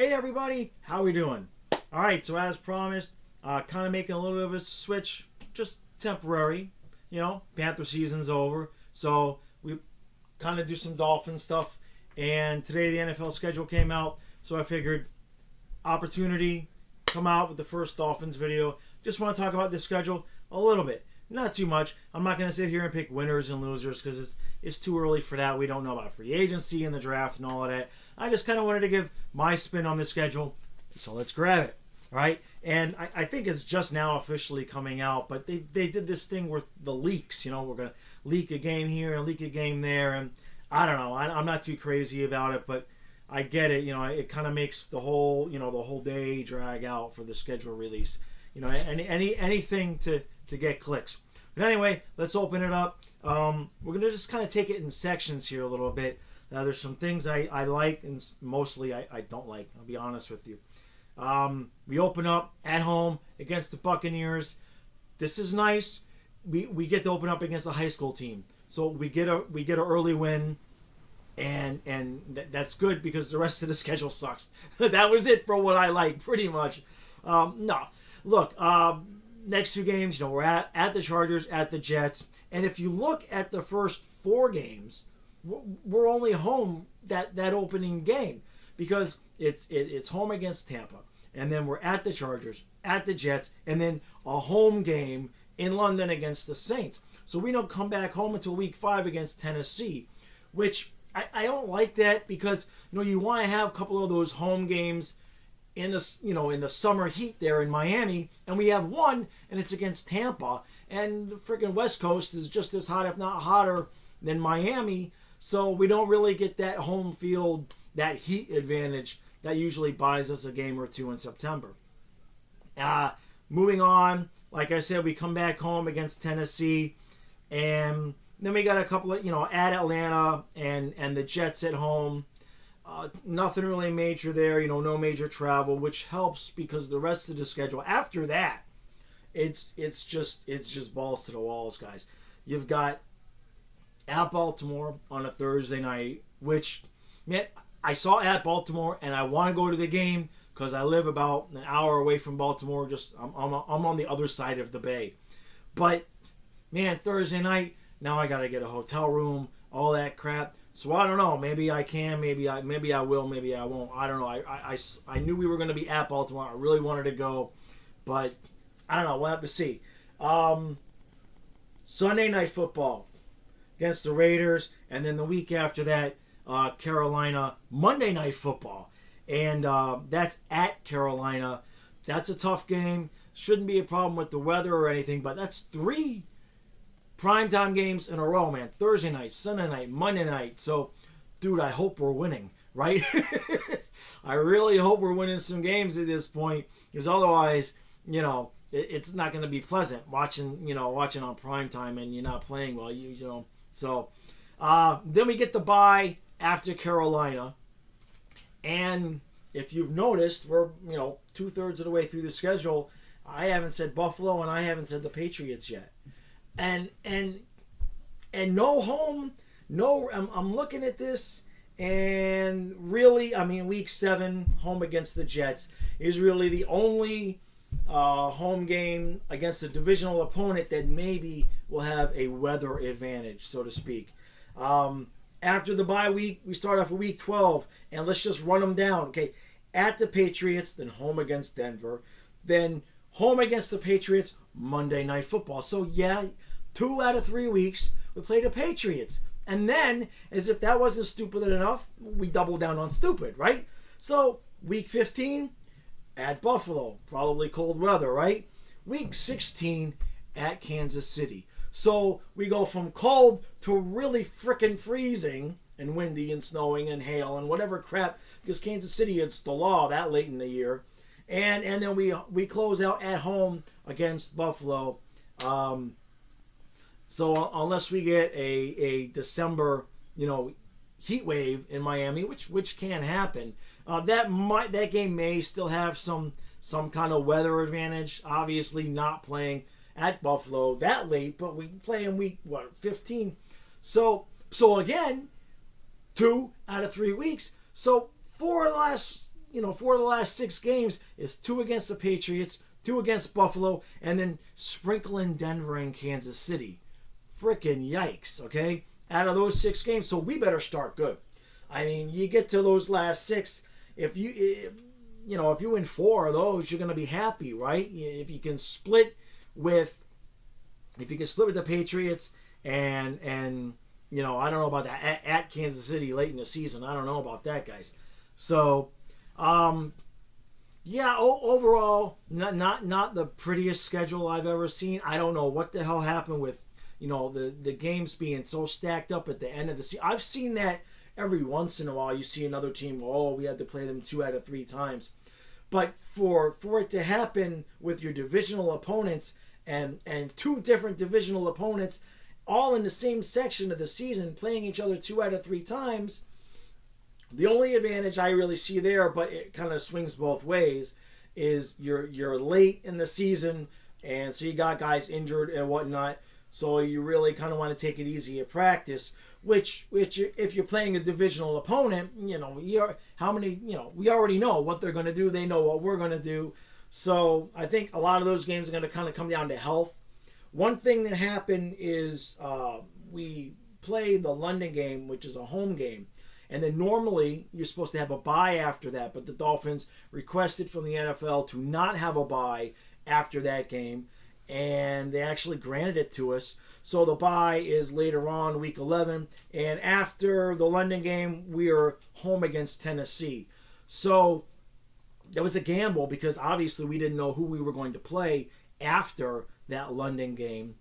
Hey everybody, how we doing? All right, so as promised, kind of making a little bit of a switch, just temporary. Panther season's over, so we kind of do some Dolphins stuff. And today the NFL schedule came out, so I figured opportunity, come out with the first Dolphins video. Just want to talk about the schedule a little bit, not too much. I'm not going to sit here and pick winners and losers because it's too early for that. We don't know about free agency and the draft and all of that. I just kind of wanted to give my spin on the schedule, so let's grab it. All right, and I think it's just now officially coming out, but they did this thing with the leaks. We're going to leak a game here and leak a game there, and I don't know. I'm not too crazy about it, but I get it. It kind of makes the whole day drag out for the schedule release. Anything to get clicks. But anyway, let's open it up. We're going to just kind of take it in sections here a little bit. Now, there's some things I like, and mostly I don't like. I'll be honest with you. We open up at home against the Buccaneers. This is nice. We get to open up against a high school team, so we get an early win, and that's good because the rest of the schedule sucks. That was it for what I like, pretty much. No, look. Next two games, we're at the Chargers, at the Jets, and if you look at the first four games, we're only home that opening game because it's home against Tampa, and then we're at the Chargers, at the Jets, and then a home game in London against the Saints. So we don't come back home until week 5 against Tennessee, which I don't like that because you want to have a couple of those home games in the in the summer heat there in Miami, and we have one, and it's against Tampa, and the freaking West Coast is just as hot, if not hotter, than Miami. So we don't really get that home field, that heat advantage that usually buys us a game or two in September. Moving on, like I said, we come back home against Tennessee, and then we got a couple of, at Atlanta and the Jets at home. Nothing really major there, no major travel, which helps because the rest of the schedule after that, it's just balls to the walls, guys. You've got at Baltimore on a Thursday night, which, man, I saw at Baltimore and I want to go to the game because I live about an hour away from Baltimore. I'm on the other side of the bay, but man, Thursday night, now I got to get a hotel room, all that crap. So I don't know. Maybe I can. Maybe I will. Maybe I won't. I don't know. I knew we were going to be at Baltimore. I really wanted to go, but I don't know. We'll have to see. Sunday night football against the Raiders, and then the week after that, Carolina Monday night football, and that's at Carolina. That's a tough game. Shouldn't be a problem with the weather or anything, but that's 3 primetime games in a row, man. Thursday night, Sunday night, Monday night. So, dude, I hope we're winning, right? I really hope we're winning some games at this point, because otherwise, it's not going to be pleasant watching on primetime and you're not playing well, So, then we get the bye after Carolina, and if you've noticed, we're 2/3 of the way through the schedule. I haven't said Buffalo and I haven't said the Patriots yet. And no home, no. I'm looking at this, and really, week 7 home against the Jets is really the only home game against a divisional opponent that maybe will have a weather advantage, so to speak. After the bye week, we start off with week 12, and let's just run them down. Okay, at the Patriots, then home against Denver, then home against the Patriots, Monday Night Football. So yeah, 2 out of 3 weeks we play the Patriots. And then, as if that wasn't stupid enough, we double down on stupid, right? So, week 15, at Buffalo. Probably cold weather, right? Week 16, at Kansas City. So, we go from cold to really frickin' freezing and windy and snowing and hail and whatever crap, because Kansas City, it's the law that late in the year. And then we close out at home against Buffalo. So unless we get a December, heat wave in Miami, which can happen, that game may still have some kind of weather advantage. Obviously, not playing at Buffalo that late, but we play in week 15. So again, 2 out of 3 weeks. So 4 of the last 4 of the last 6 games is 2 against the Patriots, 2 against Buffalo, and then sprinkle in Denver and Kansas City. Frickin' yikes, okay? Out of those 6 games, so we better start good. I mean, you get to those last 6, if you win 4 of those, you're gonna be happy, right? If you can split with the Patriots and I don't know about that at Kansas City late in the season. I don't know about that, guys. So, overall, not the prettiest schedule I've ever seen. I don't know what the hell happened with the games being so stacked up at the end of the season. I've seen that every once in a while. You see another team, we had to play them 2 out of 3 times. But for it to happen with your divisional opponents and 2 different divisional opponents all in the same section of the season playing each other 2 out of 3 times, the only advantage I really see there, but it kind of swings both ways, is you're late in the season, and so you got guys injured and whatnot, so you really kind of want to take it easy at practice, which if you're playing a divisional opponent, we already know what they're going to do. They know what we're going to do. So I think a lot of those games are going to kind of come down to health. One thing that happened is we played the London game, which is a home game. And then normally you're supposed to have a bye after that. But the Dolphins requested from the NFL to not have a bye after that game. And they actually granted it to us. So the bye is later on, week 11. And after the London game, we are home against Tennessee. So it was a gamble because obviously we didn't know who we were going to play after that London game.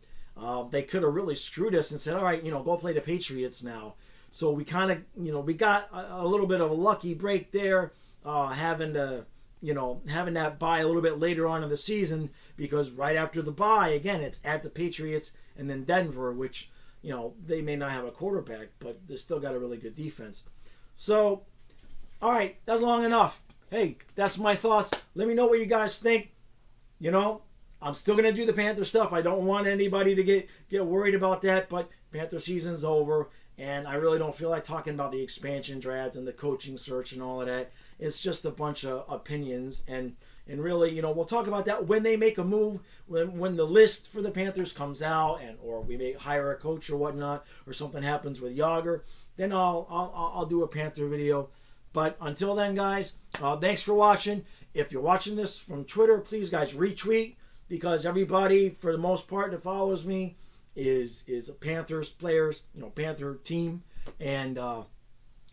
They could have really screwed us and said, all right, go play the Patriots now. So we kind of, we got a little bit of a lucky break there, having that bye a little bit later on in the season, because right after the bye, again, it's at the Patriots and then Denver, which, they may not have a quarterback, but they still got a really good defense. So, all right, that's long enough. Hey, that's my thoughts. Let me know what you guys think. I'm still going to do the Panther stuff. I don't want anybody to get worried about that, but Panther season's over, and I really don't feel like talking about the expansion draft and the coaching search and all of that. It's just a bunch of opinions, and really, we'll talk about that when they make a move, when the list for the Panthers comes out, or we may hire a coach or whatnot, or something happens with Yager, then I'll do a Panther video. But until then, guys, thanks for watching. If you're watching this from Twitter, please, guys, retweet, because everybody, for the most part, that follows me is a Panthers players, Panther team, and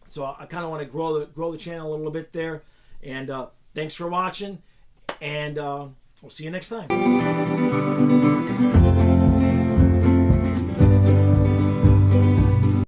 so I kind of want to grow the channel a little bit there. And thanks for watching, and we'll see you next time.